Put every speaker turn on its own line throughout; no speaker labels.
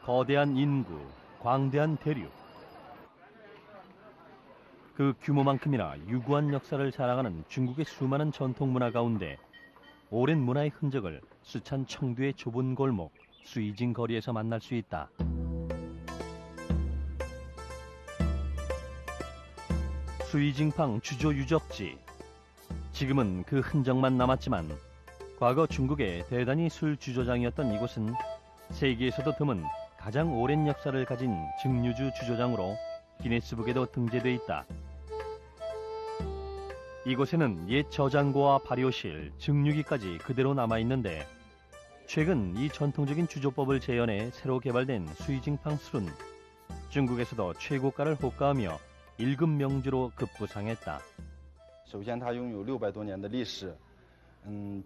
거대한 인구, 광대한 대륙. 그 규모만큼이나 유구한 역사를 자랑하는 중국의 수많은 전통 문화 가운데 오랜 문화의 흔적을 수찬 청두의 좁은 골목, 수이징 거리에서 만날 수 있다. 수이징팡 주조 유적지. 지금은 그 흔적만 남았지만 과거 중국의 대단히 술 주조장이었던 이곳은 세계에서도 드문 가장 오랜 역사를 가진 증류주 주조장으로 기네스북에도 등재돼 있다. 이곳에는 옛 저장고와 발효실, 증류기까지 그대로 남아있는데 최근 이 전통적인 주조법을 재현해 새로 개발된 수이징팡 술은 중국에서도 최고가를 호가하며 1급 명주로 급부상했다.
首先它拥有600多年的历史，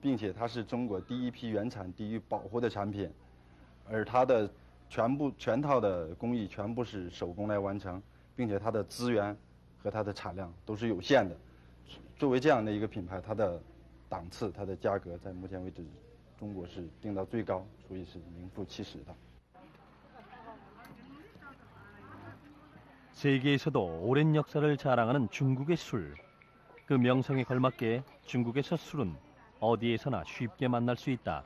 并且它是中国第一批原产地域保护的产品，而它的全套的工艺全部是手工来完成，并且它的资源和它的产量都是有限的。作为这样的一个品牌，它的档次、它的价格在目前为止，中国是定到最高，所以是名副其实的。
세계에서도 오랜 역사를 자랑하는 중국의 술. 그 명성에 걸맞게 중국에서 술은 어디에서나 쉽게 만날 수 있다.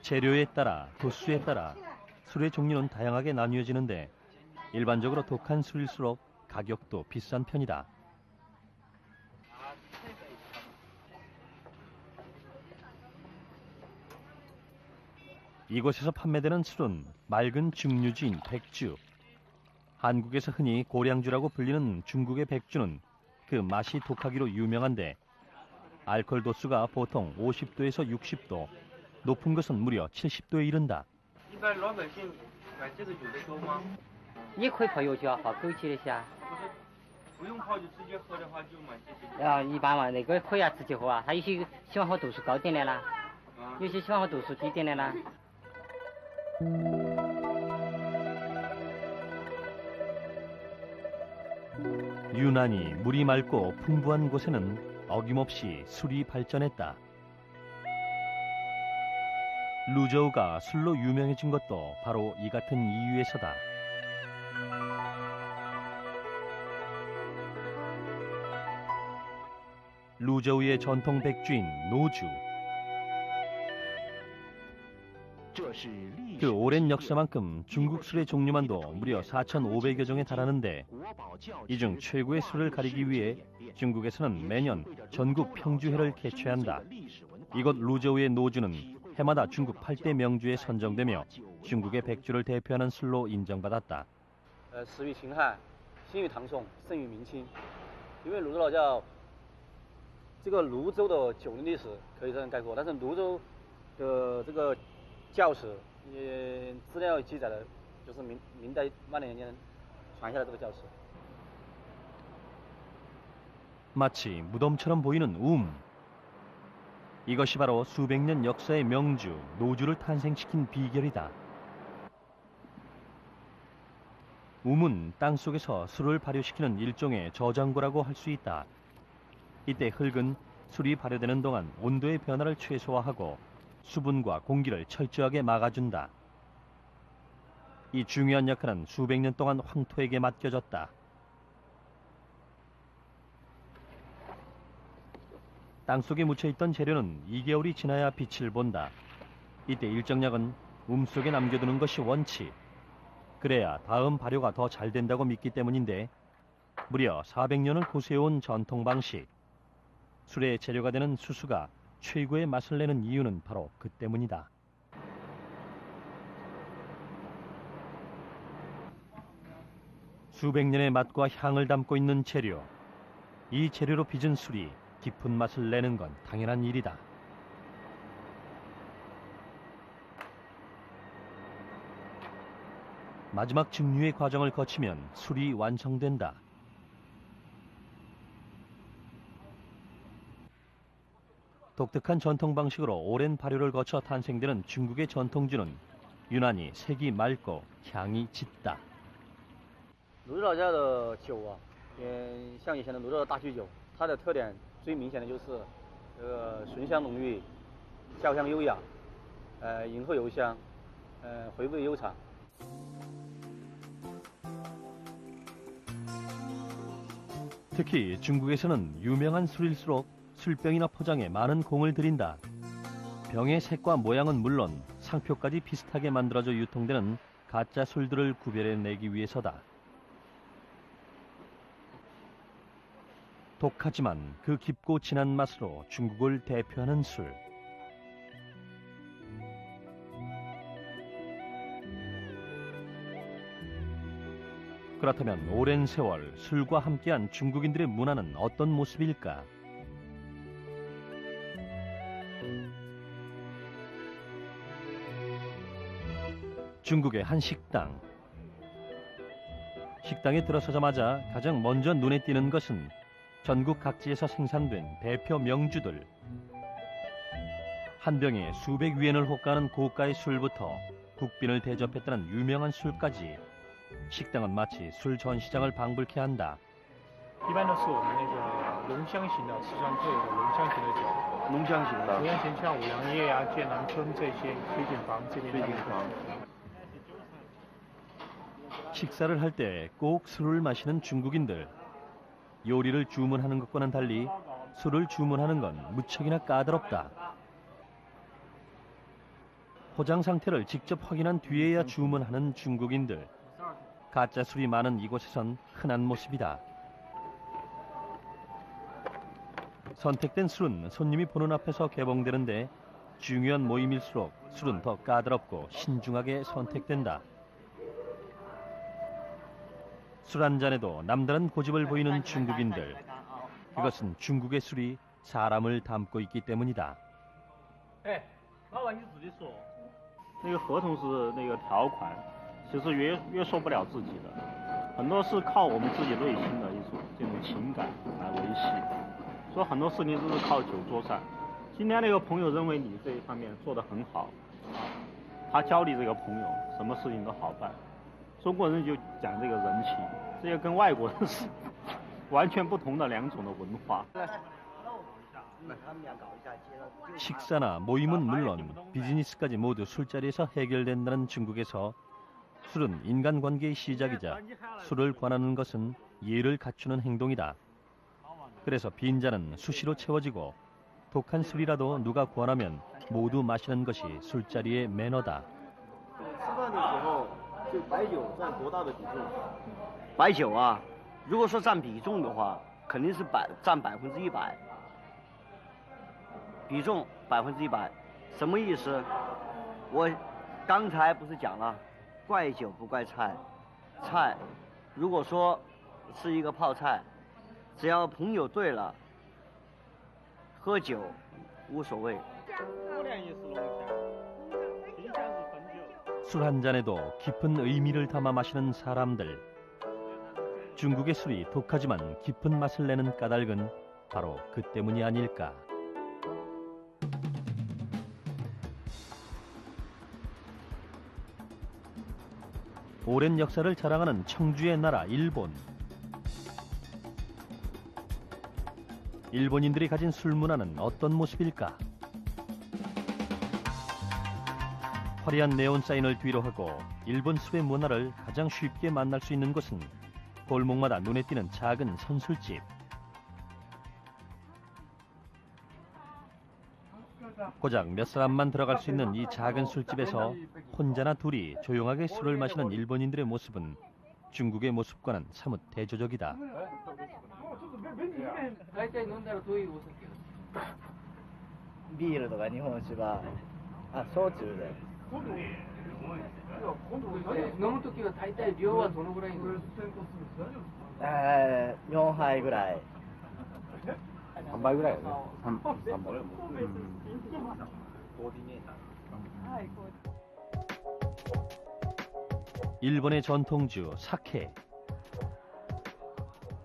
재료에 따라, 도수에 따라 술의 종류는 다양하게 나뉘어지는데 일반적으로 독한 술일수록 가격도 비싼 편이다. 이곳에서 판매되는 술은 맑은 증류주인 백주. 한국에서 흔히 고량주라고 불리는 중국의 백주는 그 맛이 독하기로 유명한데 알코올 도수가 보통 50도에서 60도, 높은 것은 무려 70도에 이른다.
也可以泡油酒，泡枸杞的虾。不用泡就直接喝的话就蛮接近。一般嘛，那个可以直接喝啊。他有些喜欢喝度数高点的啦，有些喜欢喝度数低点的啦。
유난히 물이 맑고 풍부한 곳에는 어김없이 술이 발전했다. 루저우가 술로 유명해진 것도 바로 이 같은 이유에서다. 루저우의 전통 백주인 노주. 그 오랜 역사만큼 중국 술의 종류만도 무려 4,500여 종에 달하는데 이 중 최고의 술을 가리기 위해 중국에서는 매년 전국 평주회를 개최한다. 이곳 루저우의 노주는 해마다 중국 8대 명주에 선정되며 중국의 백주를 대표하는 술로 인정받았다.
始于秦汉，兴于唐宋，盛于明清。因为泸州老窖，这个泸州的酒的历史可以这样概括，但是泸州的这个 窖史也资料记载的，就是明代万历年间传下来这个窖史。
마치 무덤처럼 보이는 이것이 바로 수백 년 역사의 명주, 노주를 탄생시킨 비결이다. 은 땅속에서 술을 발효시키는 일종의 저장고라고 할 수 있다. 이때 흙은 술이 발효되는 동안 온도의 변화를 최소화하고 수분과 공기를 철저하게 막아준다. 이 중요한 역할은 수백 년 동안 황토에게 맡겨졌다. 땅속에 묻혀있던 재료는 2개월이 지나야 빛을 본다. 이때 일정량은 속에 남겨두는 것이 원칙. 그래야 다음 발효가 더 잘 된다고 믿기 때문인데 무려 400년을 고수해온 전통 방식. 술의 재료가 되는 수수가 최고의 맛을 내는 이유는 바로 그 때문이다. 수백 년의 맛과 향을 담고 있는 재료. 이 재료로 빚은 술이 깊은 맛을 내는 건 당연한 일이다. 마지막 증류의 과정을 거치면 술이 완성된다. 독특한 전통 방식으로 오랜 발효를 거쳐 탄생되는 중국의 전통주는 유난히 색이 맑고 향이 짙다.
泸州老窖的酒啊，像以前的泸州的大曲酒，它的特点最明显的就是醇香浓郁，焦香优雅，饮后油香，回味悠长。
특히 중국에서는 유명한 술일수록 술병이나 포장에 많은 공을 들인다. 병의 색과 모양은 물론 상표까지 비슷하게 만들어져 유통되는 가짜 술들을 구별해내기 위해서다. 독하지만 그 깊고 진한 맛으로 중국을 대표하는 술. 그렇다면 오랜 세월 술과 함께한 중국인들의 문화는 어떤 모습일까? 중국의 한 식당. 식당에 들어서자마자 가장 먼저 눈에 띄는 것은 전국 각지에서 생산된 대표 명주들. 한 병에 수백 위엔을 호가하는 고가의 술부터 국빈을 대접했다는 유명한 술까지 식당은 마치 술 전시장을 방불케 한다.
一般都是我们那个浓香型的四川特有的浓香型的酒，
浓香型的
浓香型像五粮液啊、剑南春这些崔景坊这边
崔景坊
식사를 할 때 꼭 술을 마시는 중국인들. 요리를 주문하는 것과는 달리 술을 주문하는 건 무척이나 까다롭다. 포장 상태를 직접 확인한 뒤에야 주문하는 중국인들. 가짜 술이 많은 이곳에선 흔한 모습이다. 선택된 술은 손님이 보는 앞에서 개봉되는데 중요한 모임일수록 술은 더 까다롭고 신중하게 선택된다. 술 한 잔에도 남다른 고집을 보이는 중국인들. 그것은 중국의 술이 사람을 담고 있기 때문이다.
那个合同是那个条款，其实约束不了自己的，很多是靠我们自己内心的一种这种情感来维系，所以很多事情都是靠酒桌上。今天那个朋友认为你这一方面做得很好，他教你这个朋友什么事情都好办。中国人就讲这个人情，这个跟外国人是完全不同的两种的文化。
식사나 모임은 물론 비즈니스까지 모두 술자리에서 해결된다는 중국에서 술은 인간관계의 시작이자 술을 권하는 것은 예를 갖추는 행동이다. 그래서 빈잔은 수시로 채워지고 독한 술이라도 누가 권하면 모두 마시는 것이 술자리의 매너다.
吃饭的时候，就白酒占多大的比重？
白酒啊，如果说占比重的话，肯定是占100%，比重100%，什么意思？我刚才不是讲了，怪酒不怪菜，菜如果说是一个泡菜，只要朋友对了，喝酒无所谓。
술 한 잔에도 깊은 의미를 담아 마시는 사람들. 중국의 술이 독하지만 깊은 맛을 내는 까닭은 바로 그 때문이 아닐까. 오랜 역사를 자랑하는 청주의 나라 일본. 일본인들이 가진 술 문화는 어떤 모습일까? 화려한 네온 사인을 뒤로 하고 일본 술의 문화를 가장 쉽게 만날 수 있는 곳은 골목마다 눈에 띄는 작은 선술집. 고작 몇 사람만 들어갈 수 있는 이 작은 술집에서 혼자나 둘이 조용하게 술을 마시는 일본인들의 모습은 중국의 모습과는 사뭇 대조적이다.
ビールとか日本酒が、あ、焼酎で。
飲むときは大体量はどのぐらいの
4杯ぐらい。
3杯ぐらいよね。3杯。
일본의 전통주 사케.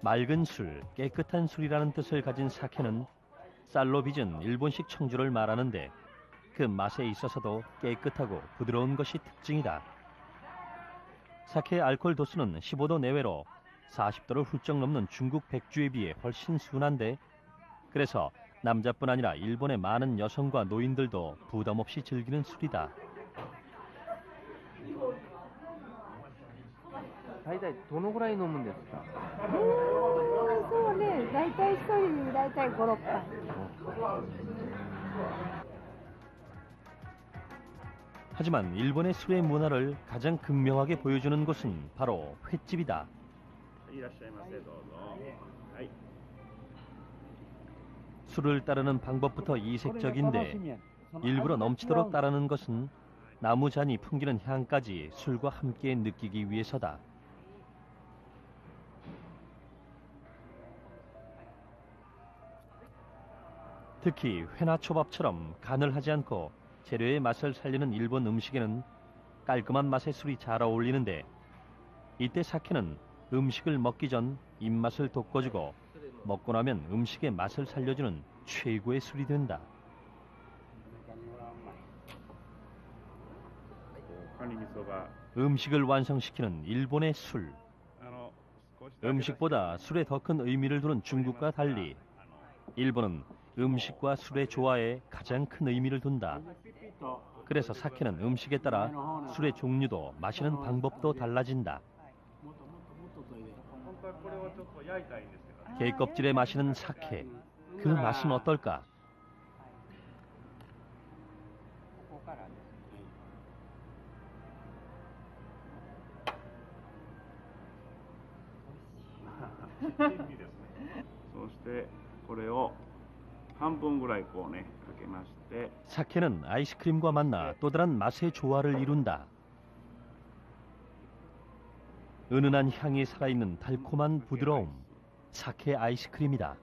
맑은 술, 깨끗한 술이라는 뜻을 가진 사케는 쌀로 빚은 일본식 청주를 말하는데 그 맛에 있어서도 깨끗하고 부드러운 것이 특징이다. 사케의 알코올 도수는 15도 내외로 40도를 훌쩍 넘는 중국 백주에 비해 훨씬 순한데, 그래서 남자뿐 아니라 일본의 많은 여성과 노인들도 부담 없이 즐기는 술이다.
大体どのぐらい飲むんですか？
そうね、大体一人に大体5、6杯。
하지만 일본의 술의 문화를 가장 극명하게 보여주는 곳은 바로 횟집이다. 술을 따르는 방법부터 이색적인데 일부러 넘치도록 따르는 것은 나무 잔이 풍기는 향까지 술과 함께 느끼기 위해서다. 특히 회나 초밥처럼 간을 하지 않고 재료의 맛을 살리는 일본 음식에는 깔끔한 맛의 술이 잘 어울리는데, 이때 사케는 음식을 먹기 전 입맛을 돋궈주고 먹고 나면 음식의 맛을 살려주는 최고의 술이 된다. 음식을 완성시키는 일본의 술. 음식보다 술에 더 큰 의미를 두는 중국과 달리 일본은 음식과 술의 조화에 가장 큰 의미를 둔다. 그래서 사케는 음식에 따라 술의 종류도 마시는 방법도 달라진다. 게 껍질에 마시는 사케, 그 맛은 어떨까? 사케는 아이스크림과 만나 또 다른 맛의 조화를 이룬다. 은은한 향이 살아있는 달콤한 부드러움, 사케 아이스크림이다.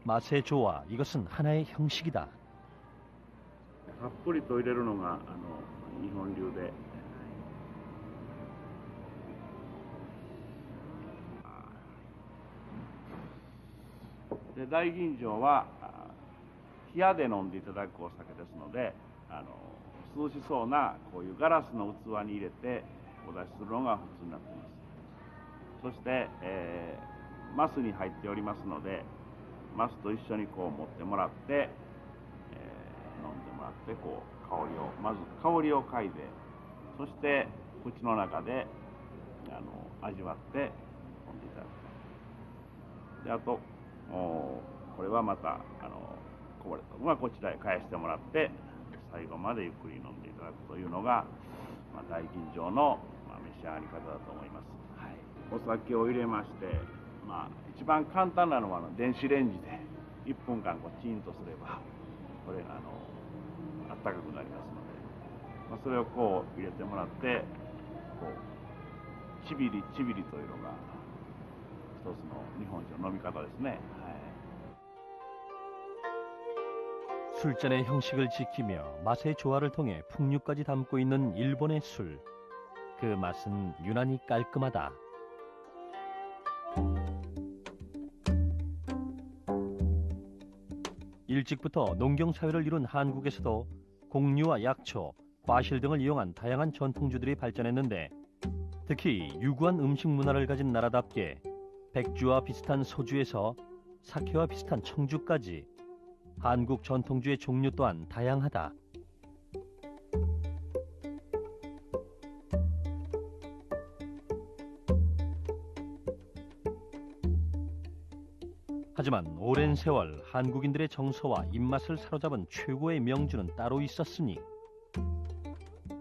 맛의 조화, 이것은 하나의 형식이다.
たっぷりと入れるのが日本流で、大吟醸は冷やで飲んでいただくお酒ですので、涼しそうなこういうガラスの器に入れてお出しするのが普通になっています。そして、マスに入っておりますので、マスと一緒にこう持ってもらって、飲んでもらってこう香りをまず香りを嗅いで、そして口の中で味わって飲んでいただく。であとこれはまたこぼれたのはこちらへ返してもらって最後までゆっくり飲んでいただくというのが、大吟醸の、召し上がり方だと思います。はい、お酒を入れまして、一番簡単なのは電子レンジで1分間チンとすればこれがあったかくなりますので、それをこう入れてもらってこうちびりちびりというのが一つの日本酒の飲み方ですね。はい、
술잔의 형식을 지키며 맛의 조화를 통해 풍류까지 담고 있는 일본의 술. 그 맛은 유난히 깔끔하다. 일찍부터 농경사회를 이룬 한국에서도 곡류와 약초, 과실 등을 이용한 다양한 전통주들이 발전했는데, 특히 유구한 음식 문화를 가진 나라답게 백주와 비슷한 소주에서 사케와 비슷한 청주까지 한국 전통주의 종류 또한 다양하다. 하지만 오랜 세월 한국인들의 정서와 입맛을 사로잡은 최고의 명주는 따로 있었으니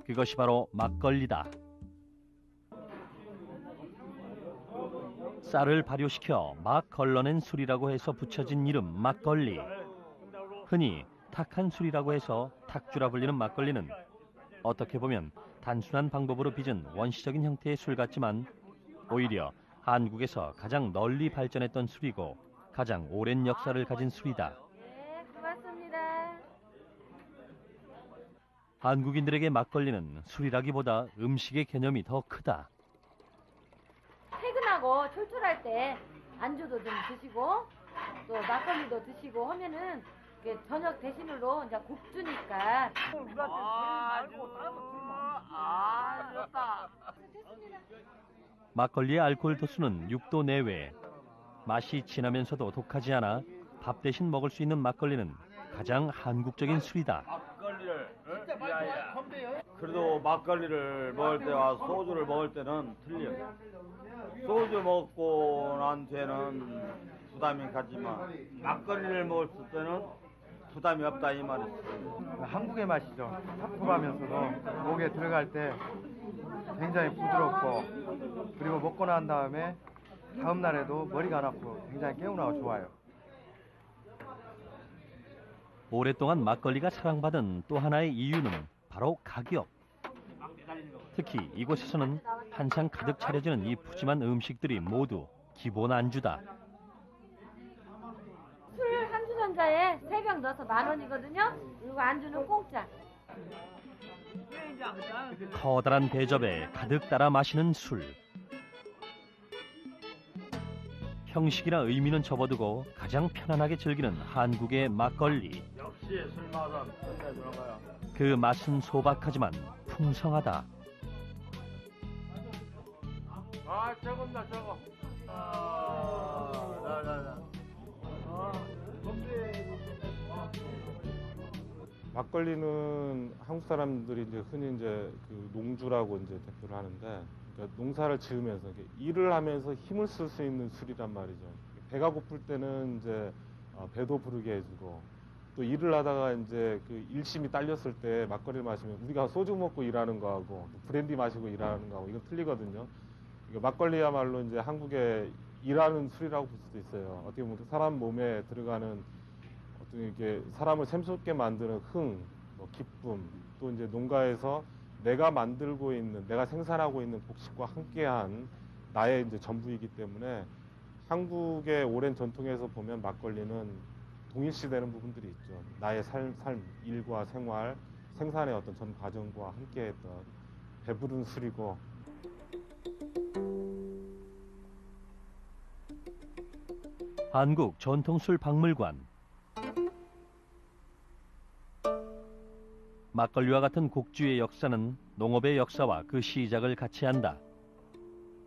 그것이 바로 막걸리다. 쌀을 발효시켜 막 걸러낸 술이라고 해서 붙여진 이름 막걸리. 흔히 탁한 술이라고 해서 탁주라 불리는 막걸리는 어떻게 보면 단순한 방법으로 빚은 원시적인 형태의 술 같지만 오히려 한국에서 가장 널리 발전했던 술이고 가장 오랜 역사를 가진 술이다.
네, 고맙습니다.
한국인들에게 막걸리는 술이라기보다 음식의 개념이 더 크다.
퇴근하고
끝나고 출출할 때 안주도 좀 드시고 또 막걸리도 드시고 하면은 저녁 대신으로 이제 국주니까.
막걸리의 알코올 도수는 6도 내외. 맛이 진하면서도 독하지 않아 밥 대신 먹을 수 있는 막걸리는 가장 한국적인 술이다.
그래도 막걸리를 먹을 때와 소주를 먹을 때는 틀려. 소주 먹고 난 뒤에는 부담이 가지만 막걸리를 먹을 때는 부담이 없다 이 말이죠.
한국의 맛이죠. 텁텁하면서도 목에 들어갈 때 굉장히 부드럽고 그리고 먹고 난 다음에 다음 날에도 머리가 안 아프고 굉장히 개운하고 좋아요.
오랫동안 막걸리가 사랑받은 또 하나의 이유는 바로 가격. 특히 이곳에서는 한상 가득 차려지는 이 푸짐한 음식들이 모두 기본 안주다.
술 한 주전자에 3병 넣어서 10,000원이거든요. 그리고 안주는 공짜.
커다란 대접에 가득 따라 마시는 술. 형식이나 의미는 접어두고 가장 편안하게 즐기는 한국의 막걸리.
역시 술 맛은 끝내주는 거야.
그 맛은 소박하지만 풍성하다.
아, 저겁니다, 저거.
막걸리는 한국 사람들이 이제 흔히 이제 그 농주라고 이제 대표를 하는데, 그러니까 농사를 지으면서 일을 하면서 힘을 쓸 수 있는 술이란 말이죠. 배가 고플 때는 이제 배도 부르게 해주고, 또 일을 하다가 이제 그 일심이 딸렸을 때 막걸리를 마시면 우리가 소주 먹고 일하는 거하고 브랜디 마시고 일하는 거하고 이건 틀리거든요. 그러니까 막걸리야말로 이제 한국의 일하는 술이라고 볼 수도 있어요. 어떻게 보면 사람 몸에 들어가는 어떤 이렇게 사람을 샘솟게 만드는 흥, 뭐 기쁨, 또 이제 농가에서 내가 만들고 있는, 내가 생산하고 있는 곡식과 함께한 나의 이제 전부이기 때문에 한국의 오랜 전통에서 보면 막걸리는 동일시되는 부분들이 있죠. 나의 삶, 일과 생활, 생산의 어떤 전 과정과 함께했던 배부른 술이고.
한국 전통술 박물관. 막걸리와 같은 곡주의 역사는 농업의 역사와 그 시작을 같이 한다.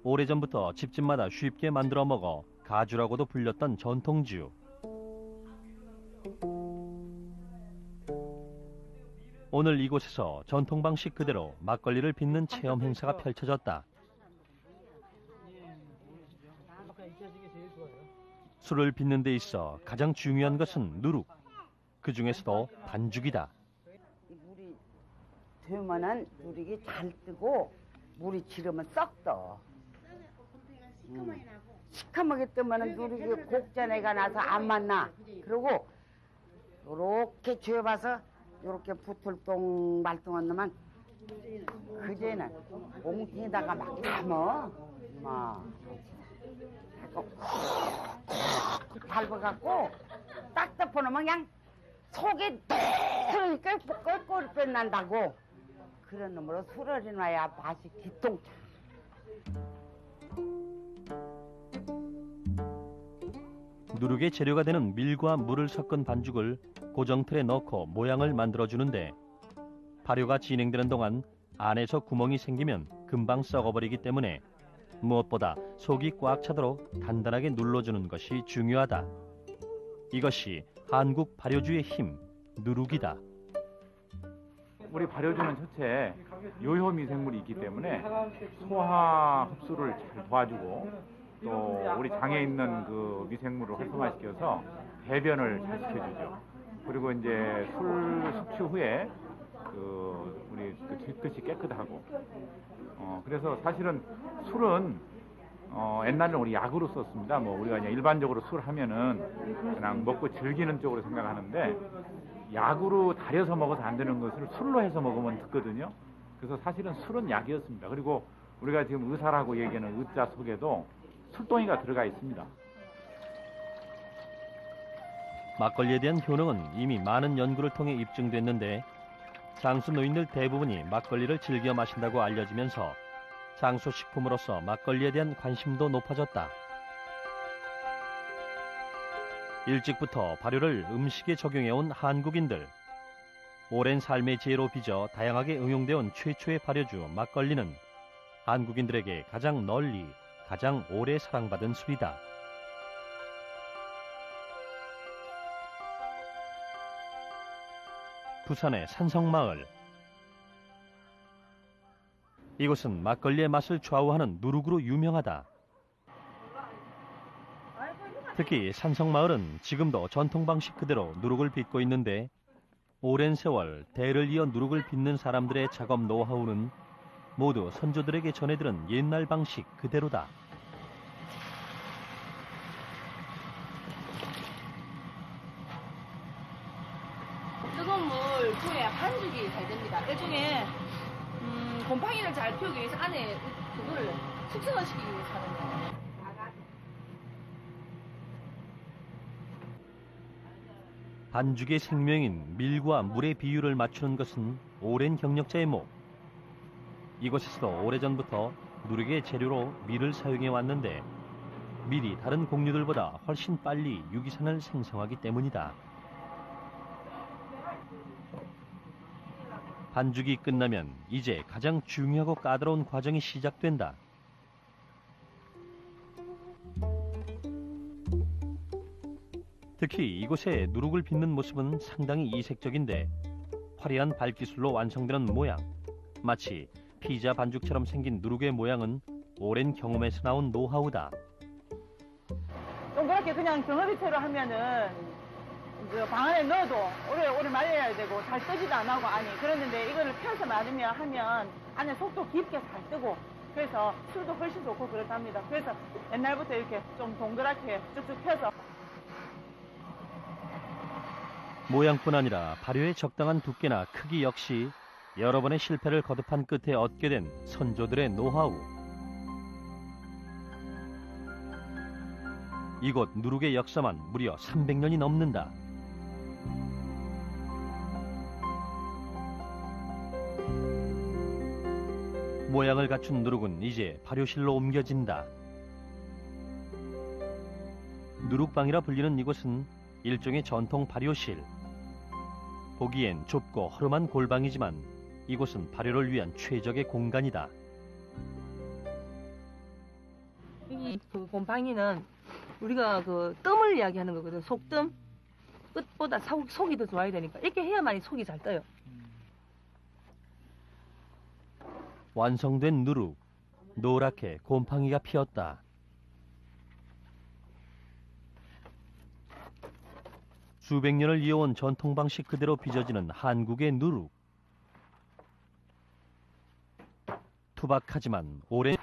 오래전부터 집집마다 쉽게 만들어 먹어 가주라고도 불렸던 전통주. 오늘 이곳에서 전통 방식 그대로 막걸리를 빚는 체험 행사가 펼쳐졌다. 술을 빚는 데 있어 가장 중요한 것은 누룩. 그 중에서도 반죽이다.
물이 되면은 누룩이 잘 뜨고 물이 지르면 썩 떠. 시커멓게 뜨면은 누룩이 곡전에가 나서 안 맞나. 그리고 요렇게 쥐어봐서 요렇게 부틀똥 말똥한 놈은 그제는 옹팅에다가 막 담어. 밟아갖고 딱 덮어놓으면 그냥 속에 그러니까 꼴꼴 뺏난다고. 그런 놈으로 술을 해놔야 맛이 기똥차.
누룩의 재료가 되는 밀과 물을 섞은 반죽을 고정틀에 넣고 모양을 만들어주는데, 발효가 진행되는 동안 안에서 구멍이 생기면 금방 썩어버리기 때문에 무엇보다 속이 꽉 차도록 단단하게 눌러주는 것이 중요하다. 이것이 한국 발효주의 힘, 누룩이다.
우리 발효주는 첫째 요효 미생물이 있기 때문에 소화 흡수를 잘 도와주고, 또 우리 장에 있는 그 미생물을 활성화시켜서 배변을 잘 시켜주죠. 그리고 이제 술 섭취 후에 우리 뒤끝이 깨끗하고, 그래서 사실은 술은 옛날에는 우리 약으로 썼습니다. 뭐 우리가 그냥 일반적으로 술 하면은 그냥 먹고 즐기는 쪽으로 생각하는데, 약으로 달여서 먹어서 안 되는 것을 술로 해서 먹으면 듣거든요. 그래서 사실은 술은 약이었습니다. 그리고 우리가 지금 의사라고 얘기하는 의자 속에도 술동이가 들어가 있습니다.
막걸리에 대한 효능은 이미 많은 연구를 통해 입증됐는데, 장수 노인들 대부분이 막걸리를 즐겨 마신다고 알려지면서 장소식품으로서 막걸리에 대한 관심도 높아졌다. 일찍부터 발효를 음식에 적용해온 한국인들. 오랜 삶의 지혜로 빚어 다양하게 응용되어 온 최초의 발효주 막걸리는 한국인들에게 가장 널리, 가장 오래 사랑받은 술이다. 부산의 산성마을. 이곳은 막걸리의 맛을 좌우하는 누룩으로 유명하다. 특히 산성마을은 지금도 전통 방식 그대로 누룩을 빚고 있는데 오랜 세월 대를 이어 누룩을 빚는 사람들의 작업 노하우는 모두 선조들에게 전해들은 옛날 방식 그대로다.
뜨거운 물 중에 반죽이 잘 됩니다. 일종의 곰팡이를 잘 피우기 위해서 안에 그거를 숙성을 시키기 위해서 하는 거예요.
반죽의 생명인 밀과 물의 비율을 맞추는 것은 오랜 경력자의 목. 이곳에서도 오래전부터 누룩의 재료로 밀을 사용해 왔는데 밀이 다른 곡류들보다 훨씬 빨리 유기산을 생성하기 때문이다. 반죽이 끝나면 이제 가장 중요하고 까다로운 과정이 시작된다. 특히 이곳의 누룩을 빚는 모습은 상당히 이색적인데 화려한 발기술로 완성되는 모양. 마치 피자 반죽처럼 생긴 누룩의 모양은 오랜 경험에서 나온 노하우다.
동그랗게 그냥 덩어리채로 하면은 방 안에 넣어도 오래 말려야 되고 잘 뜨지도 안 하고 아니 그랬는데 이거를 펴서 말으면 하면 안에 속도 깊게 잘 뜨고 그래서 술도 훨씬 좋고 그렇답니다. 그래서 옛날부터 이렇게 좀 동그랗게 쭉쭉 펴서
모양뿐 아니라 발효의 적당한 두께나 크기 역시 여러 번의 실패를 거듭한 끝에 얻게 된 선조들의 노하우. 이곳 누룩의 역사만 무려 300년이 넘는다. 모양을 갖춘 누룩은 이제 발효실로 옮겨진다. 누룩방이라 불리는 이곳은 일종의 전통 발효실. 보기엔 좁고 허름한 골방이지만 이곳은 발효를 위한 최적의 공간이다.
여기 그 곰팡이는 우리가 그 뜸을 이야기하는 거거든. 속뜸. 끝보다 속이 더 좋아야 되니까 이렇게 해야만이 속이 잘 떠요.
완성된 누룩. 노랗게 곰팡이가 피었다. 수백 년을 이어온 전통 방식 그대로 빚어지는 한국의 누룩. 투박하지만 오랜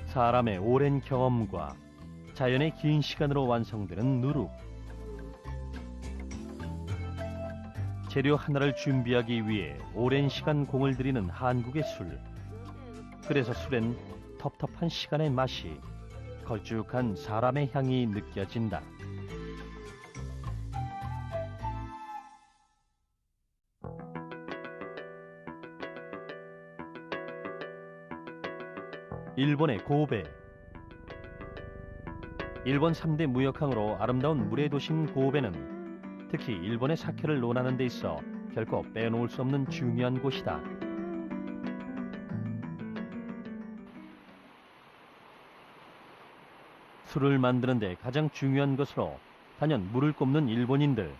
사람의 오랜 경험과 자연의 긴 시간으로 완성되는 누룩. 재료 하나를 준비하기 위해 오랜 시간 공을 들이는 한국의 술. 그래서 술엔 텁텁한 시간의 맛이, 걸쭉한 사람의 향이 느껴진다. 일본의 고베. 일본 3대 무역항으로 아름다운 물의 도시인 고베는 특히 일본의 사케를 논하는 데 있어 결코 빼놓을 수 없는 중요한 곳이다. 술을 만드는 데 가장 중요한 것으로 단연 물을 꼽는 일본인들.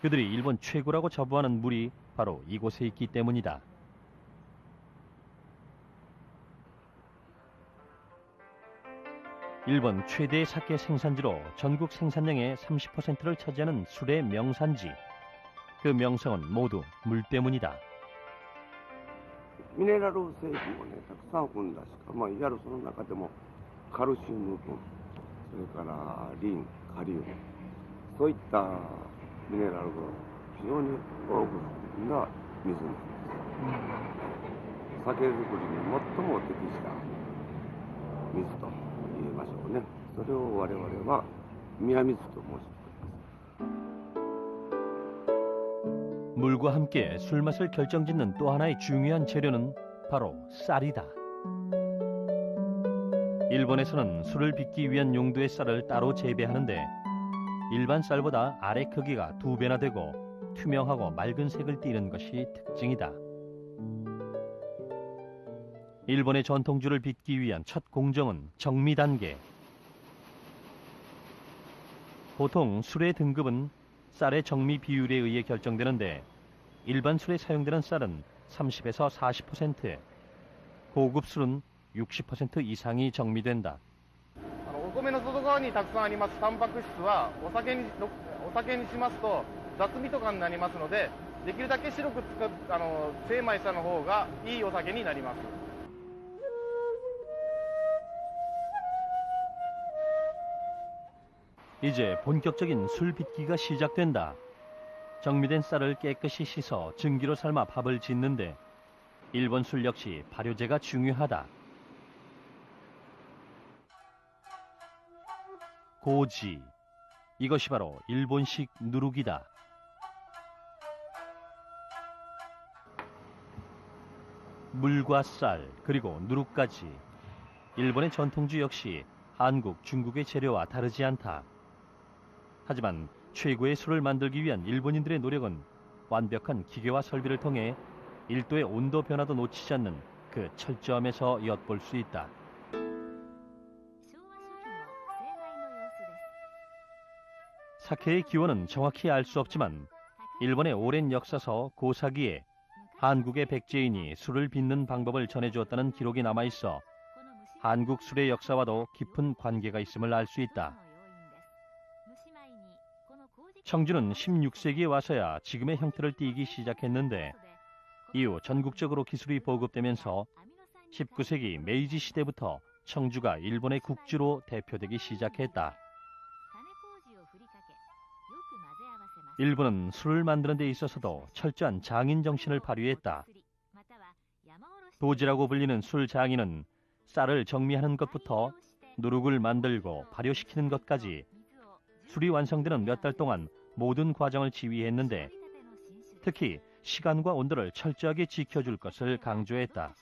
그들이 일본 최고라고 자부하는 물이 바로 이곳에 있기 때문이다. 일본 최대의 사케 생산지로 전국 생산량의 30%를 차지하는 술의 명산지. 그 명성은 모두 물 때문이다.
ミネラル成分をね、たくさん含んだし、いわゆるその中でもカルシウム分、それからリン、カリウム、そういったミネラルが非常に多く含んだ水なんです。酒造りに最も適した水と言いましょうね。それを我々は宮水と申します。
물과 함께 술맛을 결정짓는 또 하나의 중요한 재료는 바로 쌀이다. 일본에서는 술을 빚기 위한 용도의 쌀을 따로 재배하는데 일반 쌀보다 알의 크기가 2배나 되고 투명하고 맑은 색을 띠는 것이 특징이다. 일본의 전통주를 빚기 위한 첫 공정은 정미 단계. 보통 술의 등급은 쌀의 정미 비율에 의해 결정되는데 일반 술에 사용되는 쌀은 30에서 40%, 고급 술은 60% 이상이 정미된다.
お米の外側にたくさんありますタンパク質はお酒にしますと雑味とかになりますので、できるだけ白く精米したの方がいいお酒になります。
이제 본격적인 술 빚기가 시작된다. 정미된 쌀을 깨끗이 씻어 증기로 삶아 밥을 짓는데 일본 술 역시 발효제가 중요하다. 고지. 이것이 바로 일본식 누룩이다. 물과 쌀, 그리고 누룩까지. 일본의 전통주 역시 한국, 중국의 재료와 다르지 않다. 하지만 최고의 술을 만들기 위한 일본인들의 노력은 완벽한 기계와 설비를 통해 1도의 온도 변화도 놓치지 않는 그 철저함에서 엿볼 수 있다. 사케의 기원은 정확히 알 수 없지만 일본의 오랜 역사서 고사기에 한국의 백제인이 술을 빚는 방법을 전해주었다는 기록이 남아있어 한국 술의 역사와도 깊은 관계가 있음을 알 수 있다. 청주는 16세기에 와서야 지금의 형태를 띠기 시작했는데 이후 전국적으로 기술이 보급되면서 19세기 메이지 시대부터 청주가 일본의 국주로 대표되기 시작했다. 일본은 술을 만드는 데 있어서도 철저한 장인 정신을 발휘했다. 도지라고 불리는 술 장인은 쌀을 정미하는 것부터 누룩을 만들고 발효시키는 것까지 술이 완성되는 몇 달 동안 모든 과정을 지휘했는데 특히 시간과 온도를 철저하게 지켜줄 것을 강조했다.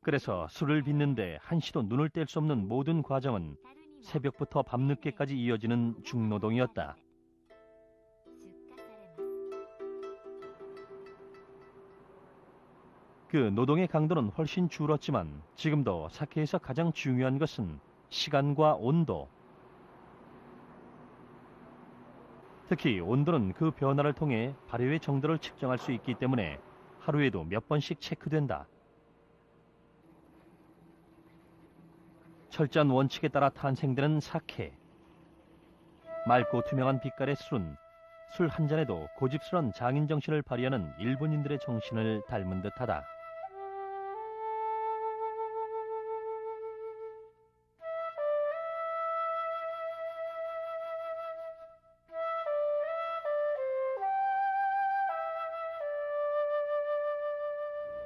그래서 술을 빚는데 한시도 눈을 뗄 수 없는 모든 과정은 새벽부터 밤늦게까지 이어지는 중노동이었다. 그 노동의 강도는 훨씬 줄었지만 지금도 사케에서 가장 중요한 것은 시간과 온도. 특히 온도는 그 변화를 통해 발효의 정도를 측정할 수 있기 때문에 하루에도 몇 번씩 체크된다. 철저한 원칙에 따라 탄생되는 사케. 맑고 투명한 빛깔의 술은 술 한 잔에도 고집스런 장인 정신을 발휘하는 일본인들의 정신을 닮은 듯하다.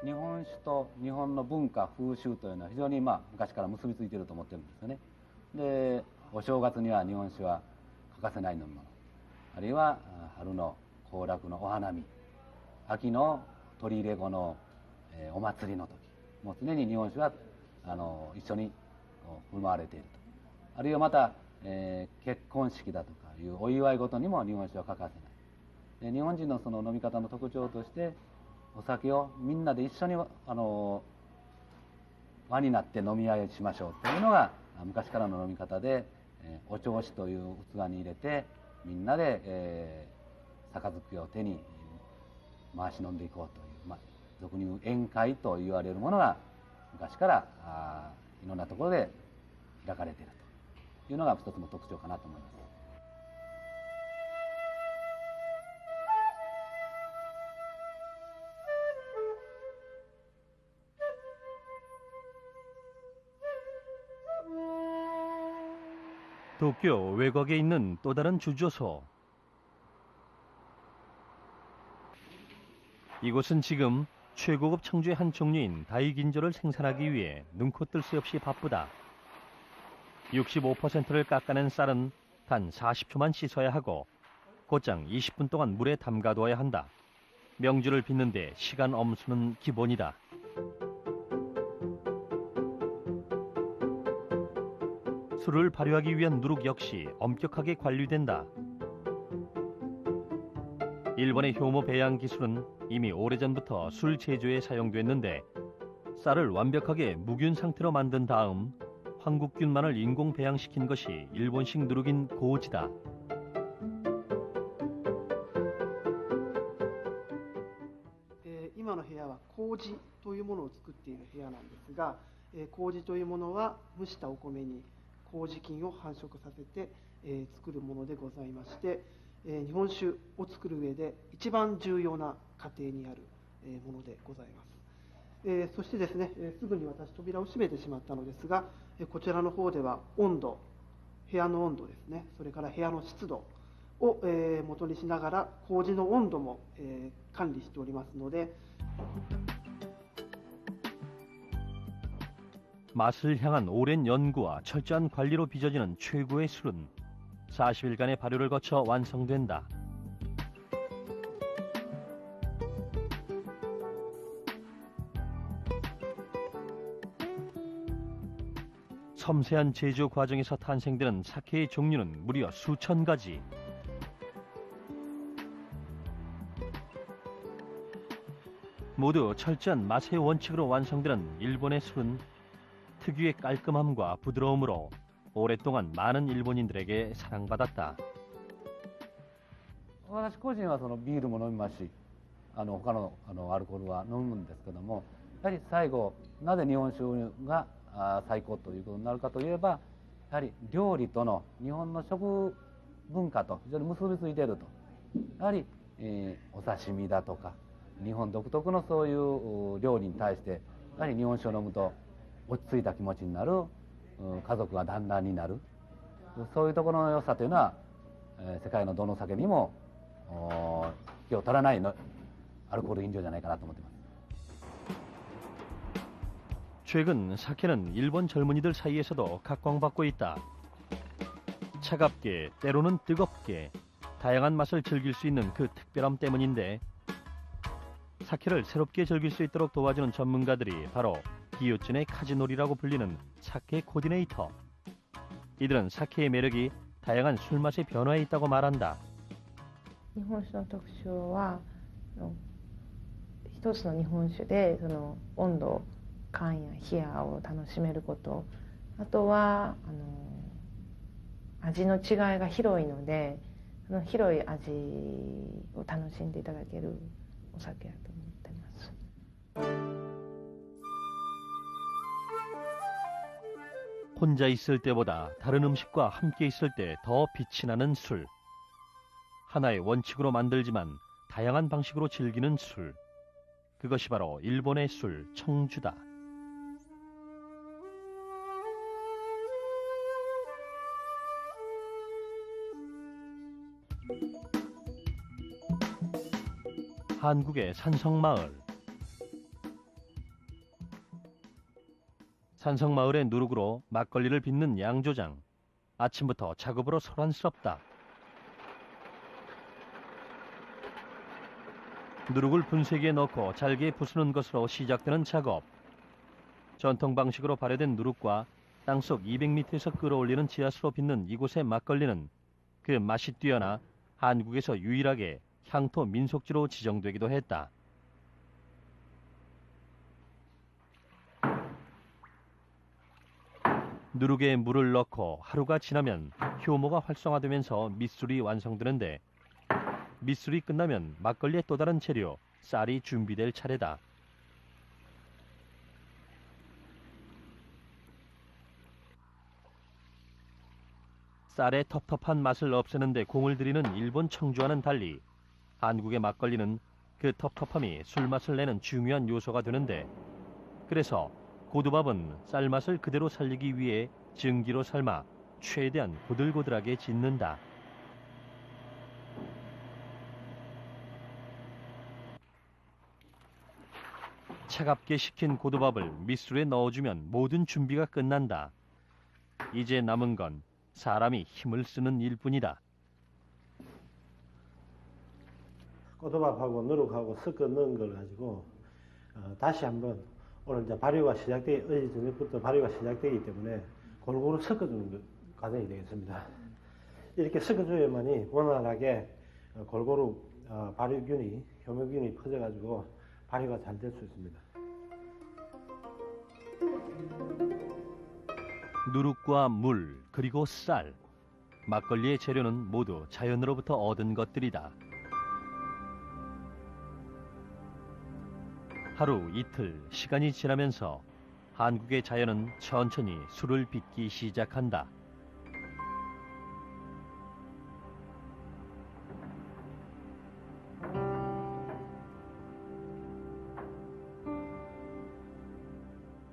日本酒と日本の文化風習というのは非常に昔から結びついていると思ってるんですよね。でお正月には日本酒は欠かせない飲み物、あるいは春の行楽のお花見、秋の取り入れ後の、お祭りの時、もう常に日本酒は一緒に振る舞われていると。あるいはまた、結婚式だとかいうお祝い事にも日本酒は欠かせない。で日本人のその飲み方の特徴としてお酒をみんなで一緒に輪になって飲み合いしましょうというのが昔からの飲み方で、お銚子という器に入れてみんなで、杯を手に回し飲んでいこうという、俗に言う宴会と言われるものが昔からいろんなところで開かれているというのが一つの特徴かなと思います。
도쿄 외곽에 있는 또 다른 주조소. 이곳은 지금 최고급 청주의 한 종류인 다이긴조를 생산하기 위해 눈코 뜰 새 없이 바쁘다. 65%를 깎아낸 쌀은 단 40초만 씻어야 하고 곧장 20분 동안 물에 담가둬야 한다. 명주를 빚는데 시간 엄수는 기본이다. 술을 발효하기 위한 누룩 역시 엄격하게 관리된다. 일본의 효모 배양 기술은 이미 오래전부터 술 제조에 사용됐는데 쌀을 완벽하게 무균 상태로 만든 다음 황국균만을 인공 배양시킨 것이 일본식 누룩인 고지다.
今の部屋は麹というものを作っている部屋なんですが、麹というものは蒸したお米に麹菌を繁殖させて、作るものでございまして、日本酒を作る上で一番重要な過程にある、ものでございます。そしてですね、すぐに私扉を閉めてしまったのですが、こちらの方では温度、部屋の温度ですね、それから部屋の湿度を、元にしながら麹の温度も、管理しておりますので、
맛을 향한 오랜 연구와 철저한 관리로 빚어지는 최고의 술은 40일간의 발효를 거쳐 완성된다. 섬세한 제조 과정에서 탄생되는 사케의 종류는 무려 수천 가지. 모두 철저한 맛의 원칙으로 완성되는 일본의 술은 특유의 깔끔함과 부드러움으로 오랫동안 많은 일본인들에게 사랑받았다.
私個人はそのビールも飲みますし、他のアルコールは飲むんですけども、やはり最後なぜ日本酒が最高ということになるかといえば、やはり料理との日本の食文化と非常に結びついていると。やはり、お刺身だとか日本独特のそういう料理に対して、やはり日本酒を飲むと落ち着いた気持ちになる、家族が団らんになる、そういうところの良さというのは、世界のどの酒にも引けを取らないのアルコール飲料じゃないかなと思っています。
최근 사케는 일본 젊은이들 사이에서도 각광받고 있다. 차갑게 때로는 뜨겁게 다양한 맛을 즐길 수 있는 그 특별함 때문인데 사케를 새롭게 즐길 수 있도록 도와주는 전문가들이 바로 기요진의 카지노리라고 불리는 사케 코디네이터. 이들은 사케의 매력이 다양한 술맛의 변화에 있다고 말한다.
日本酒の特徴は一つの日本酒でその温度缶や冷やを楽しめること、あとは味の違いが広いのでその広い味を楽しんでいただけるお酒だと思ってます。
혼자 있을 때보다 다른 음식과 함께 있을 때 더 빛이 나는 술. 하나의 원칙으로 만들지만 다양한 방식으로 즐기는 술. 그것이 바로 일본의 술, 청주다. 한국의 산성마을. 산성마을의 누룩으로 막걸리를 빚는 양조장. 아침부터 작업으로 소란스럽다. 누룩을 분쇄기에 넣고 잘게 부수는 것으로 시작되는 작업. 전통 방식으로 발효된 누룩과 땅속 200m에서 끌어올리는 지하수로 빚는 이곳의 막걸리는 그 맛이 뛰어나 한국에서 유일하게 향토 민속지로 지정되기도 했다. 누룩에 물을 넣고 하루가 지나면 효모가 활성화되면서 밑술이 완성되는데 밑술이 끝나면 막걸리의 또 다른 재료, 쌀이 준비될 차례다. 쌀의 텁텁한 맛을 없애는 데 공을 들이는 일본 청주와는 달리 한국의 막걸리는 그 텁텁함이 술맛을 내는 중요한 요소가 되는데 그래서 고두밥은 쌀맛을 그대로 살리기 위해 증기로 삶아 최대한 고들고들하게 짓는다. 차갑게 식힌 고두밥을 밑술에 넣어주면 모든 준비가 끝난다. 이제 남은 건 사람이 힘을 쓰는 일뿐이다.
꼬두밥하고 누룩하고 섞어 넣은 걸 가지고 다시 한번 오늘 이제 발효가 어제 저녁부터 발효가 시작되기 때문에 골고루 섞어주는 과정이 되겠습니다. 이렇게 섞어줘야만이 원활하게 골고루 발효균이, 효모균이 퍼져가지고 발효가 잘 될 수 있습니다.
누룩과 물, 그리고 쌀. 막걸리의 재료는 모두 자연으로부터 얻은 것들이다. 하루, 이틀, 시간이 지나면서 한국의 자연은 천천히 술을 빚기 시작한다.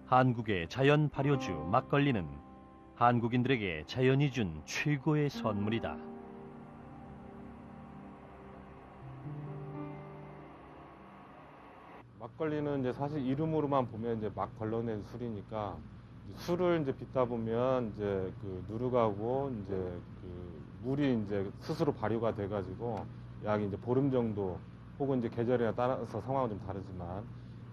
한국의 자연 발효주 막걸리는 한국인들에게 자연이 준 최고의 선물이다.
막걸리는 이제 사실 이름으로만 보면 이제 막 걸러낸 술이니까 술을 이제 빚다 보면 이제 그 누룩하고 이제 그 물이 이제 스스로 발효가 돼가지고 약 이제 보름 정도 혹은 이제 계절에 따라서 상황은 좀 다르지만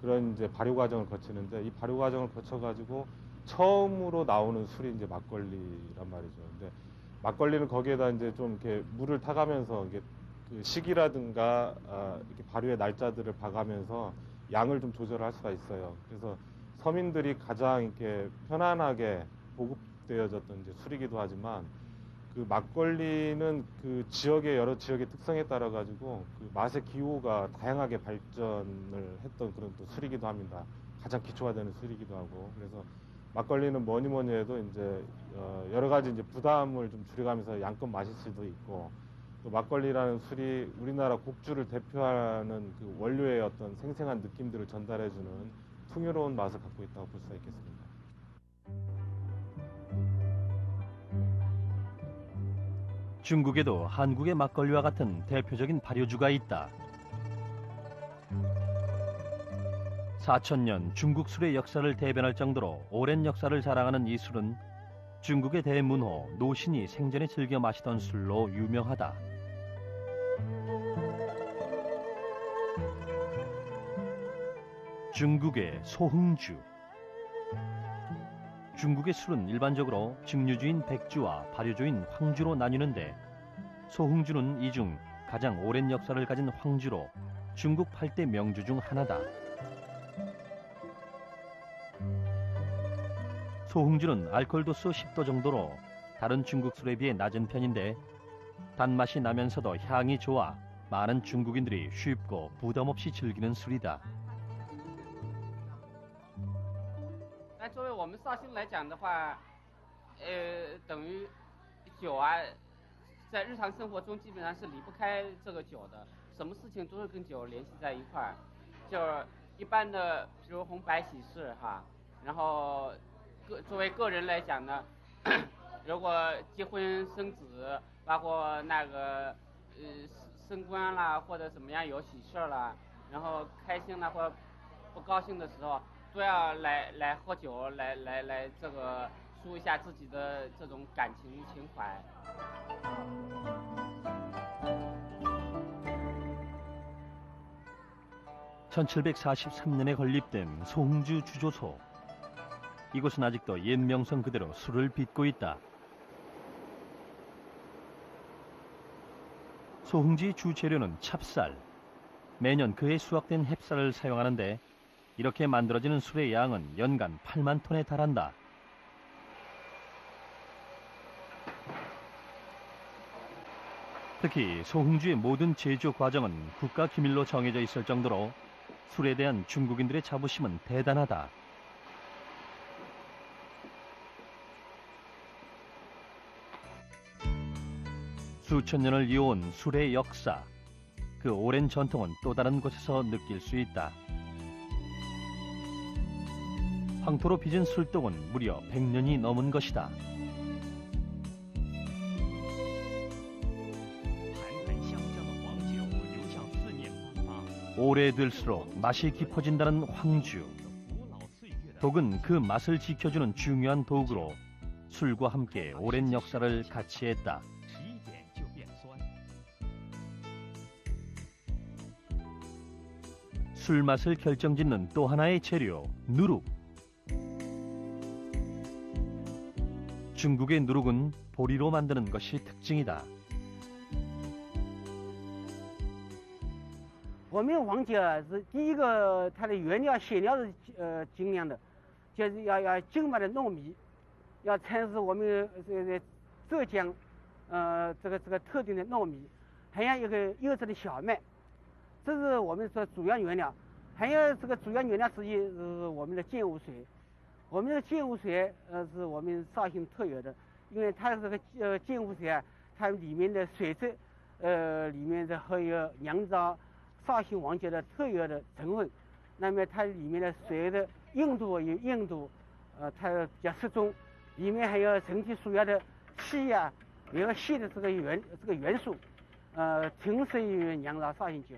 그런 이제 발효 과정을 거치는데 이 발효 과정을 거쳐가지고 처음으로 나오는 술이 이제 막걸리란 말이죠. 근데 막걸리는 거기에다 이제 좀 이렇게 물을 타가면서 이게 그 시기라든가 이렇게 발효의 날짜들을 봐가면서 양을 좀 조절할 수가 있어요. 그래서 서민들이 가장 이렇게 편안하게 보급되어졌던 이제 술이기도 하지만 그 막걸리는 그 지역의 여러 지역의 특성에 따라 가지고 그 맛의 기호가 다양하게 발전을 했던 그런 또 술이기도 합니다. 가장 기초가 되는 술이기도 하고 그래서 막걸리는 뭐니 해도 이제 여러 가지 이제 부담을 좀 줄여가면서 양껏 마실 수도 있고 또 막걸리라는 술이 우리나라 국주를 대표하는 그 원료의 어떤 생생한 느낌들을 전달해주는 풍요로운 맛을 갖고 있다고 볼 수가 있겠습니다.
중국에도 한국의 막걸리와 같은 대표적인 발효주가 있다. 4000년 중국 술의 역사를 대변할 정도로 오랜 역사를 자랑하는 이 술은 중국의 대문호 노신이 생전에 즐겨 마시던 술로 유명하다. 중국의 소흥주. 중국의 술은 일반적으로 증류주인 백주와 발효주인 황주로 나뉘는데 소흥주는 이 중 가장 오랜 역사를 가진 황주로 중국 8대 명주 중 하나다. 소흥주는 알코올 도수 10도 정도로 다른 중국 술에 비해 낮은 편인데 단맛이 나면서도 향이 좋아 많은 중국인들이 쉽고 부담 없이 즐기는 술이다.
但作为我们绍兴来讲的话，等于酒啊，在日常生活中基本上是离不开这个酒的，什么事情都是跟酒联系在一块儿。就是一般的，比如红白喜事哈，然后作为个人来讲呢，如果结婚生子，包括那个升官啦，或者怎么样有喜事啦，然后开心啦或者不高兴的时候，都要来喝酒，来这个抒一下自己的这种感情情怀。
1743년에 건립된 소흥주 주조소. 이곳은 아직도 옛 명성 그대로 술을 빚고 있다. 소흥지의 주 재료는 찹쌀. 매년 그해 수확된 햅쌀을 사용하는데 이렇게 만들어지는 술의 양은 연간 8만 톤에 달한다. 특히 소흥주의 모든 제조 과정은 국가 기밀로 정해져 있을 정도로 술에 대한 중국인들의 자부심은 대단하다. 수천 년을 이어온 술의 역사, 그 오랜 전통은 또 다른 곳에서 느낄 수 있다. 황토로 빚은 술독은 무려 100년이 넘은 것이다. 오래될수록 맛이 깊어진다는 황주. 독은 그 맛을 지켜주는 중요한 도구로 술과 함께 오랜 역사를 같이 했다. 술 맛을 결정짓는 또 하나의 재료, 누룩. 중국의 누룩은 보리로 만드는 것이 특징이다.
我们黄酒是第一个，它的原料馅料是精良的，就是要精麻的糯米，要产自我们浙江这个特定的糯米，还有一个优质的小麦，这是我们说主要原料。还有这个主要原料之一是我们的建武水，我们的建武水是我们绍兴特有的，因为它这个建武水啊，它里面的水质里面的含有酿造 绍兴黄酒的特有的成分，那么它里面的水的硬度有硬度，它比较适中，里面还有整体主要的气啊，有个气的这个元素，挺适于酿造绍兴酒。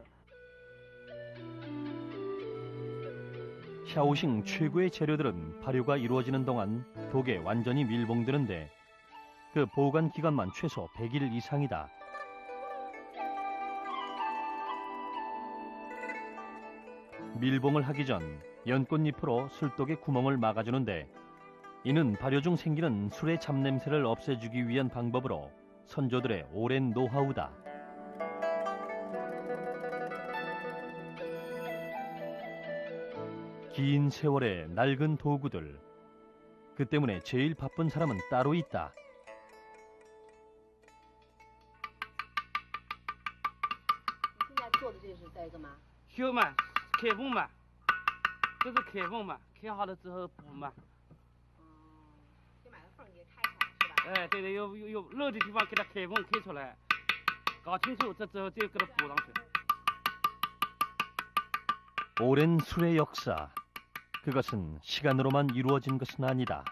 샤오싱 최고의 재료들은 발효가 이루어지는 동안 독에 완전히 밀봉되는데 그 보관 기간만 최소 100일 이상이다. 밀봉을 하기 전 연꽃잎으로 술독의 구멍을 막아주는데 이는 발효 중 생기는 술의 잡냄새를 없애주기 위한 방법으로 선조들의 오랜 노하우다. 긴 세월의 낡은 도구들. 그 때문에 제일 바쁜 사람은 따로 있다.
修嘛，开封嘛，这是开封嘛，开好了之后补嘛。就买个缝给开出来是吧？哎，对对，有漏的地方给它开缝开出来，搞清楚，这之后就给它补上去。
오랜 술의 역사. 그것은 시간으로만 이루어진 것은 아니다.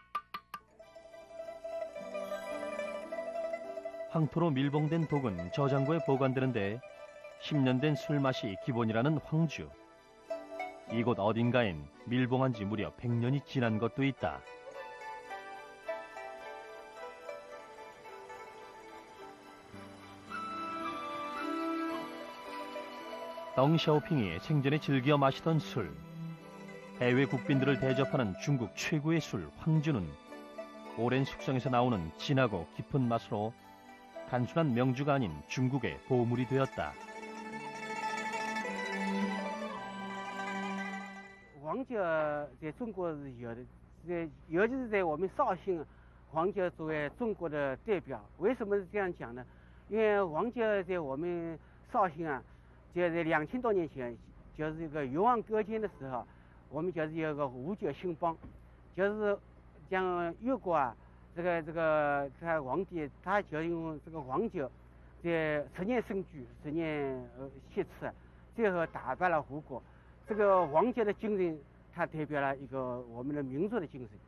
황토로 밀봉된 독은 저장고에 보관되는데 10년 된 술 맛이 기본이라는 황주. 이곳 어딘가엔 밀봉한 지 무려 100년이 지난 것도 있다. 덩샤오핑이 생전에 즐겨 마시던 술. 해외 국빈들을 대접하는 중국 최고의 술 황주는 오랜 숙성에서 나오는 진하고 깊은 맛으로 단순한 명주가 아닌 중국의 보물이 되었다.
黄酒在中国是有的，尤其是在我们绍兴，黄酒作为中国的代表。为什么是这样讲呢？因为黄酒在我们绍兴啊，就在2000多年前，就是这个越王勾践的时候，我们就是有个五酒兴邦，就是将越国啊，这个他皇帝他就用这个黄酒，在10年生聚，10年挟持，最后打败了胡国。 这个黄酒的精神，它代表了一个我们的民族的精神。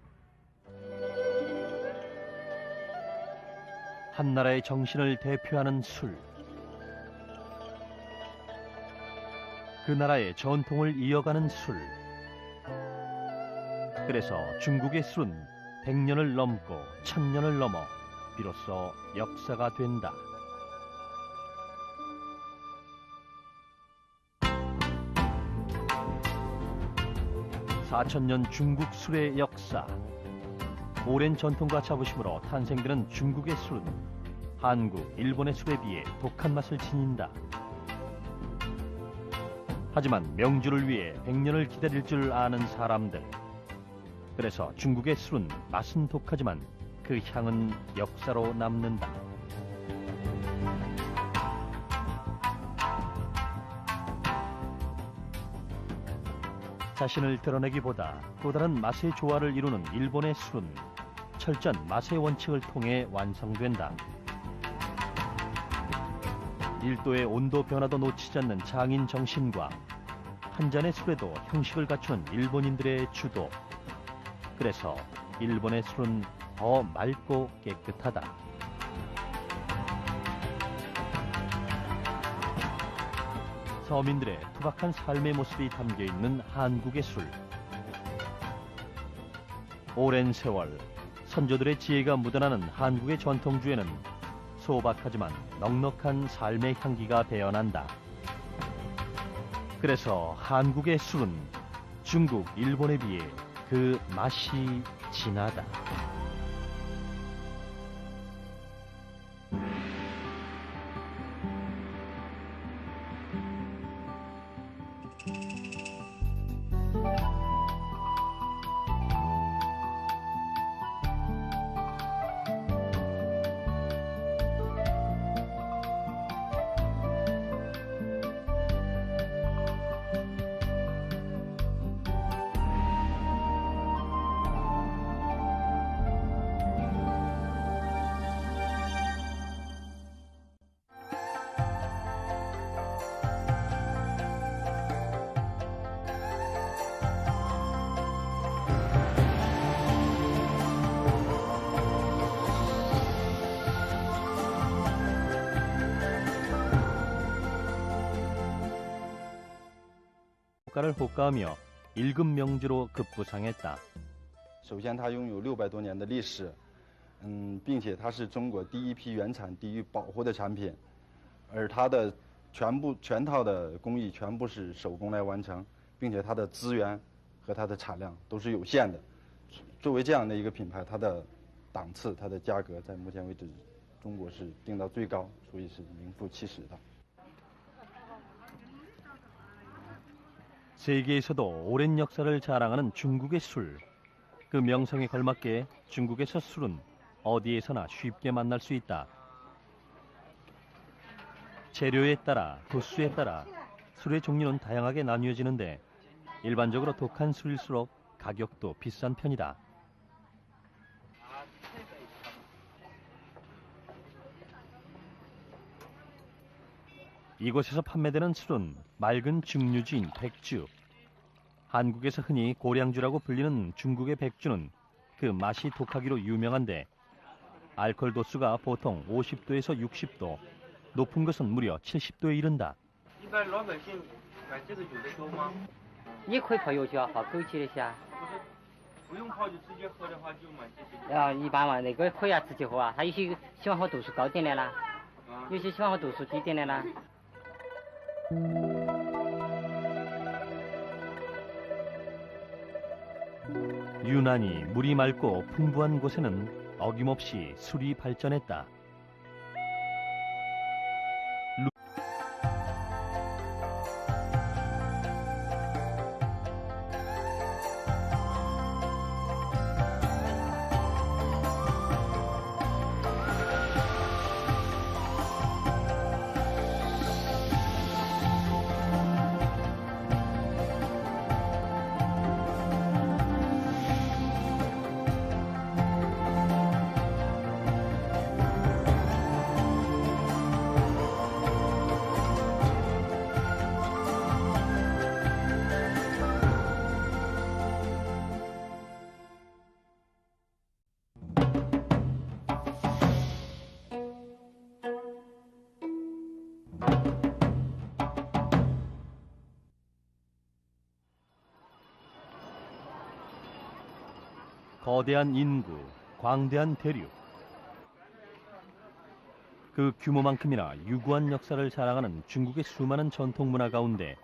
한 나라의 정신을 대표하는 술. 그 나라의 전통을 이어가는 술. 그래서 중국의 술은 100년을 넘고 1000년을 넘어 비로소 역사가 된다. 4000년 중국 술의 역사. 오랜 전통과 자부심으로 탄생되는 중국의 술은 한국, 일본의 술에 비해 독한 맛을 지닌다. 하지만 명주를 위해 100년을 기다릴 줄 아는 사람들. 그래서 중국의 술은 맛은 독하지만 그 향은 역사로 남는다. 자신을 드러내기보다 또 다른 맛의 조화를 이루는 일본의 술은 철저한 맛의 원칙을 통해 완성된다. 1도의 온도 변화도 놓치지 않는 장인 정신과 한 잔의 술에도 형식을 갖추는 일본인들의 주도. 그래서 일본의 술은 더 맑고 깨끗하다. 서민들의 투박한 삶의 모습이 담겨있는 한국의 술. 오랜 세월 선조들의 지혜가 묻어나는 한국의 전통주에는 소박하지만 넉넉한 삶의 향기가 배어난다. 그래서 한국의 술은 중국, 일본에 비해 그 맛이 진하다. 효과를 호가하며 일급 명주로 급부상했다.
首先，它拥有600多年的历史，并且它是中国第一批原产地域保护的产品，而它的全套的工艺全部是手工来完成，并且它的资源和它的产量都是有限的。作为这样的一个品牌，它的档次、它的价格，在目前为止，中国是定到最高，所以是名副其实的。
세계에서도 오랜 역사를 자랑하는 중국의 술. 그 명성에 걸맞게 중국에서 술은 어디에서나 쉽게 만날 수 있다. 재료에 따라, 도수에 따라 술의 종류는 다양하게 나뉘어지는데 일반적으로 독한 술일수록 가격도 비싼 편이다. 이곳에서 판매되는 술은 맑은 증류주인 백주. 한국에서 흔히 고량주라고 불리는 중국의 백주는 그 맛이 독하기로 유명한데 알코올 도수가 보통 50도에서 60도, 높은 것은 무려 70도에 이른다.
一般老百姓买这个酒的多吗？
也可以泡油酒，好枸杞的些。
不用泡就直接喝的话就买这些。
一般嘛，那个可以直接喝啊。他有些喜欢喝度数高点的啦，有些喜欢喝度数低点的啦。
유난히 물이 맑고 풍부한 곳에는 어김없이 술이 발전했다. 거대한 인구, 광대한 대륙. 그 규모만큼이나 유구한 역사를 자랑하는 중국의 수많은 전통 문화 가운데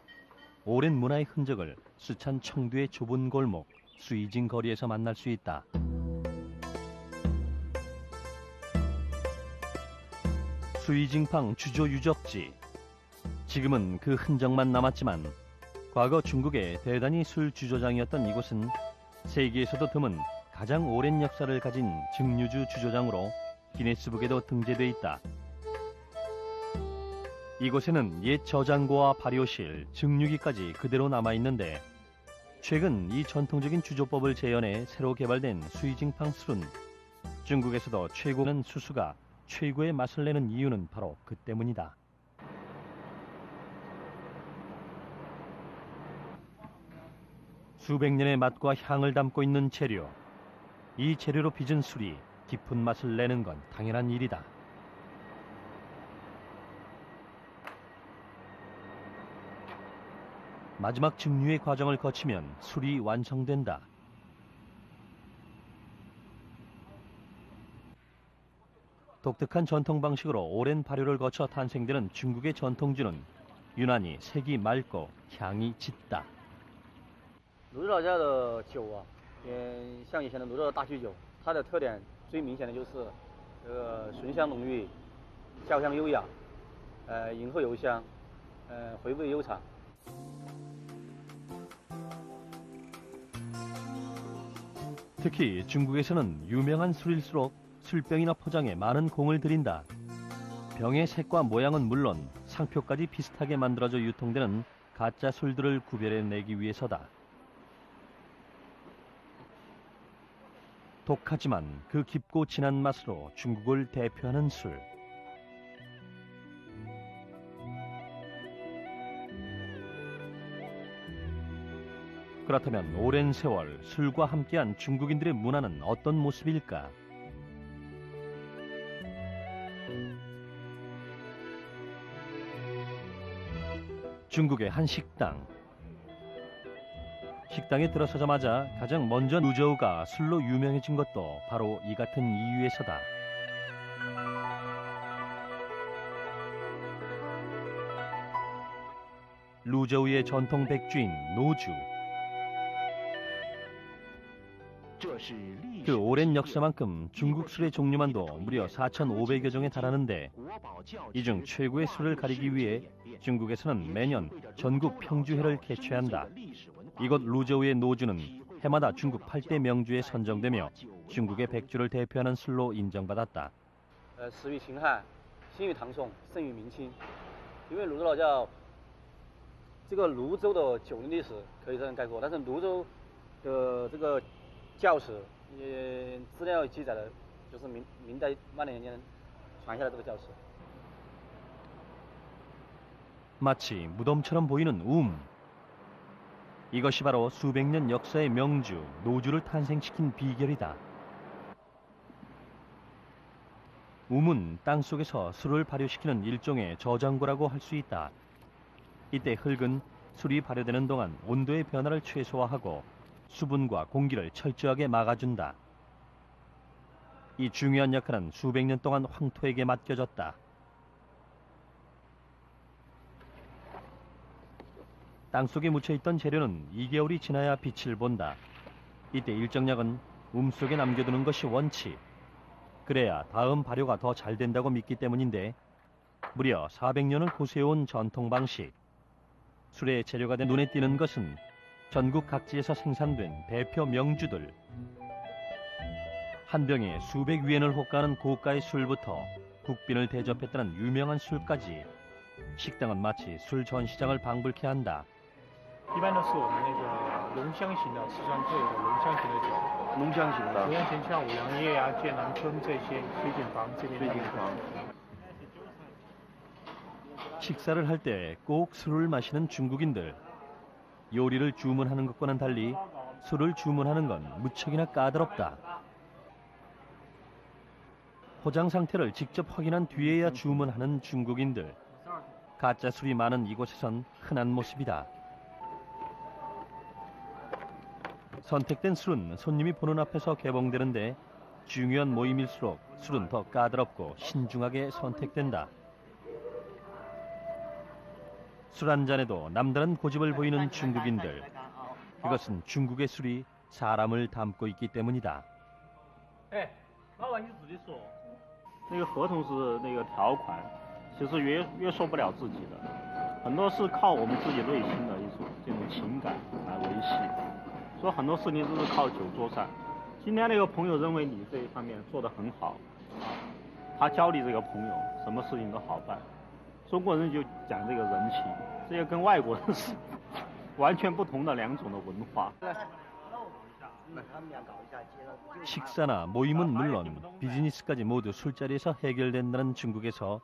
오랜 문화의 흔적을 수찬 청두의 좁은 골목, 수이징 거리에서 만날 수 있다. 수이징팡 주조 유적지. 지금은 그 흔적만 남았지만 과거 중국의 대단히 술 주조장이었던 이곳은 세계에서도 드문 가장 오랜 역사를 가진 증류주 주조장으로 기네스북에도 등재돼 있다. 이곳에는 옛 저장고와 발효실, 증류기까지 그대로 남아있는데 최근 이 전통적인 주조법을 재현해 새로 개발된 수이징팡 술은 중국에서도 최고는 수수가 최고의 맛을 내는 이유는 바로 그 때문이다. 수백 년의 맛과 향을 담고 있는 재료. 이 재료로 빚은 술이 깊은 맛을 내는 건 당연한 일이다. 마지막 증류의 과정을 거치면 술이 완성된다. 독특한 전통 방식으로 오랜 발효를 거쳐 탄생되는 중국의 전통주는 유난히 색이 맑고 향이 짙다.
泸州老窖的酒啊，像以前的泸州的大曲酒，它的特点最明显的就是醇香浓郁，焦香优雅，饮后油香，回味悠长。
특히 중국에서는 유명한 술일수록 술병이나 포장에 많은 공을 들인다. 병의 색과 모양은 물론 상표까지 비슷하게 만들어져 유통되는 가짜 술들을 구별해내기 위해서다. 독하지만 그 깊고 진한 맛으로 중국을 대표하는 술. 그렇다면 오랜 세월 술과 함께한 중국인들의 문화는 어떤 모습일까? 중국의 한 식당. 식당에 들어서자마자 가장 먼저 루저우가 술로 유명해진 것도 바로 이 같은 이유에서다. 루저우의 전통 백주인 노주. 그 오랜 역사만큼 중국 술의 종류만도 무려 4,500여 종에 달하는데 이 중 최고의 술을 가리기 위해 중국에서는 매년 전국 평주회를 개최한다. 이곳 루저우의 노주는 해마다 중국 8대 명주에 선정되며 중국의 백주를 대표하는 술로 인정받았다.
始于秦汉，兴于唐宋，盛于明清。因为泸州老窖，这个泸州的酒的历史可以这样概括，但是泸州的这个窖史资料记载的就是明代万历年间传下来这个窖史。
마치 무덤처럼 보이는 이것이 바로 수백 년 역사의 명주 노주를 탄생시킨 비결이다. 은 땅속에서 술을 발효시키는 일종의 저장고라고 할 수 있다. 이때 흙은 술이 발효되는 동안 온도의 변화를 최소화하고 수분과 공기를 철저하게 막아준다. 이 중요한 역할은 수백 년 동안 황토에게 맡겨졌다. 땅속에 묻혀있던 재료는 2개월이 지나야 빛을 본다. 이때 일정량은 속에 남겨두는 것이 원칙. 그래야 다음 발효가 더 잘 된다고 믿기 때문인데 무려 400년을 고수해온 전통 방식. 술의 재료가 된 눈에 띄는 것은 전국 각지에서 생산된 대표 명주들. 한 병에 수백 위엔을 호가하는 고가의 술부터 국빈을 대접했다는 유명한 술까지 식당은 마치 술 전시장을 방불케 한다.
一般都是我们那个浓香型的四川特有的浓香型的酒，
浓香型的，
浓香型像五粮液啊、剑南春这些水井坊这边。水井坊。
식사를 할 때 꼭 술을 마시는 중국인들. 요리를 주문하는 것과는 달리 술을 주문하는 건 무척이나 까다롭다. 포장 상태를 직접 확인한 뒤에야 주문하는 중국인들. 가짜 술이 많은 이곳에선 흔한 모습이다. 선택된 술은 손님이 보는 앞에서 개봉되는데 중요한 모임일수록 술은 더 까다롭고 신중하게 선택된다. 술 한 잔에도 남다른 고집을 보이는 중국인들. 그것은 중국의 술이 사람을 담고 있기 때문이다.
哎，老板你自己说。
那个合同是那个条款，其实约束不了自己的，很多是靠我们自己内心的一种这种情感来维系。所以很多事情都是靠酒桌上。今天那个朋友认为你这一方面做得很好，他交你这个朋友，什么事情都好办。中国人就讲这个人情，这个跟外国人是完全不同的两种的文化。
식사나 모임은 물론 비즈니스까지 모두 술자리에서 해결된다는 중국에서